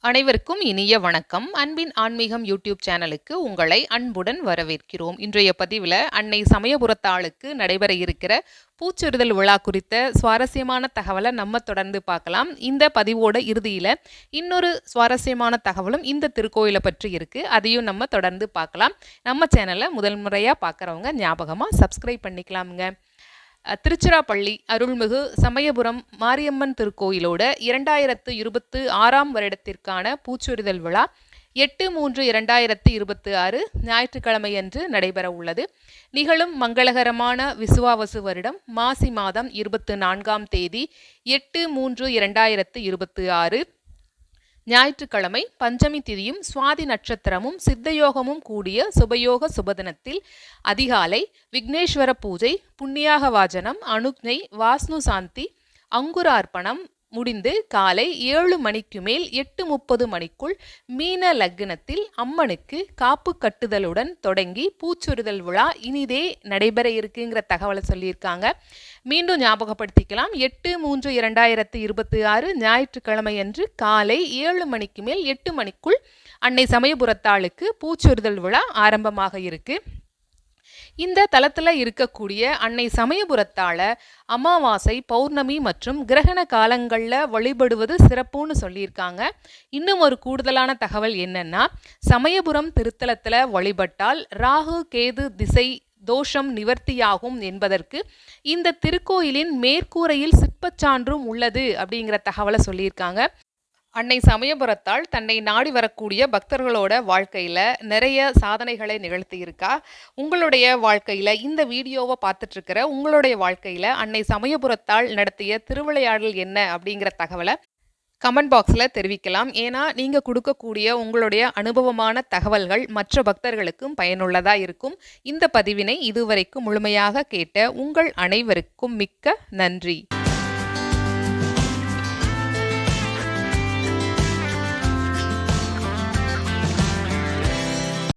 அனைவருக்கும் இனிய வணக்கம். அன்பின் ஆன்மீகம் யூடியூப் சேனலுக்கு உங்களை அன்புடன் வரவேற்கிறோம். இன்றைய பதிவில் அன்னை சமயபுரத்தாளுக்கு நடைபெற இருக்கிற பூச்சொரிதல் விழா குறித்த சுவாரஸ்யமான தகவலை நம்ம தொடர்ந்து பார்க்கலாம். இந்த பதிவோட இறுதியில் இன்னொரு சுவாரஸ்யமான தகவலும் இந்த திருக்கோயிலை பற்றி இருக்குது. அதையும் நம்ம தொடர்ந்து பார்க்கலாம். நம்ம சேனலை முதல் முறையாக பார்க்குறவங்க ஞாபகமாக சப்ஸ்கிரைப் பண்ணிக்கலாமுங்க. திருச்சிராப்பள்ளி அருள்மிகு சமயபுரம் மாரியம்மன் திருக்கோயிலோட 2026 வருடத்திற்கான பூச்சொரிதல் விழா 8/3/2026 ஞாயிற்றுக்கிழமையன்று நடைபெற உள்ளது. நிகழும் மங்களகரமான விசுவாவசு வருடம் மாசி மாதம் 24ஆம் தேதி 8/3/2026 ஞாயிற்றுக்கிழமை பஞ்சமி திதியும் சுவாதி நட்சத்திரமும் சித்தயோகமும் கூடிய சுபயோக சுபதினத்தில் அதிகாலை விக்னேஸ்வர பூஜை, புண்ணியாக வாஜனம், அனுக்ஞை, வாஸ்னு சாந்தி, அங்குரார்ப்பணம் முடிந்து காலை 7 மணிக்கு மேல் 8:30 மணிக்குள் மீன லக்னத்தில் அம்மனுக்கு காப்பு கட்டுதலுடன் தொடங்கி பூச்சொரிதல் விழா இனிதே நடைபெற இருக்குங்கிற தகவலை சொல்லியிருக்காங்க. மீண்டும் ஞாபகப்படுத்திக்கலாம். 8/3/2026 ஞாயிற்றுக்கிழமை அன்று காலை 7 மணிக்கு மேல் 8 மணிக்குள் அன்னை சமயபுரத்தாளுக்கு பூச்சொரிதல் விழா ஆரம்பமாக இருக்கு. இந்த தலத்தில் இருக்கக்கூடிய அன்னை சமயபுரத்தால அமாவாசை, பௌர்ணமி மற்றும் கிரகண காலங்களில் வழிபடுவது சிறப்புன்னு சொல்லியிருக்காங்க. இன்னும் ஒரு கூடுதலான தகவல் என்னன்னா, சமயபுரம் திருத்தலத்தில் வழிபட்டால் ராகு கேது திசை தோஷம் நிவர்த்தியாகும் என்பதற்கு இந்த திருக்கோயிலின் மேற்கூரையில் சிற்பச்சான்றும் உள்ளது அப்படிங்கிற தகவலை சொல்லியிருக்காங்க. அன்னை சமயபுரத்தால் தன்னை நாடி வரக்கூடிய பக்தர்களோட வாழ்க்கையில் நிறைய சாதனைகளை நிகழ்த்தியிருக்கா. உங்களுடைய வாழ்க்கையில் இந்த வீடியோவை பார்த்துட்ருக்கிற உங்களுடைய வாழ்க்கையில் அன்னை சமயபுரத்தால் நடத்திய திருவிளையாடல் என்ன அப்படிங்கிற தகவலை கமெண்ட் பாக்ஸில் தெரிவிக்கலாம். ஏன்னா நீங்கள் கொடுக்கக்கூடிய உங்களுடைய அனுபவமான தகவல்கள் மற்ற பக்தர்களுக்கும் பயனுள்ளதாக இருக்கும். இந்த பதிவினை இதுவரைக்கும் முழுமையாக கேட்ட உங்கள் அனைவருக்கும் மிக்க நன்றி.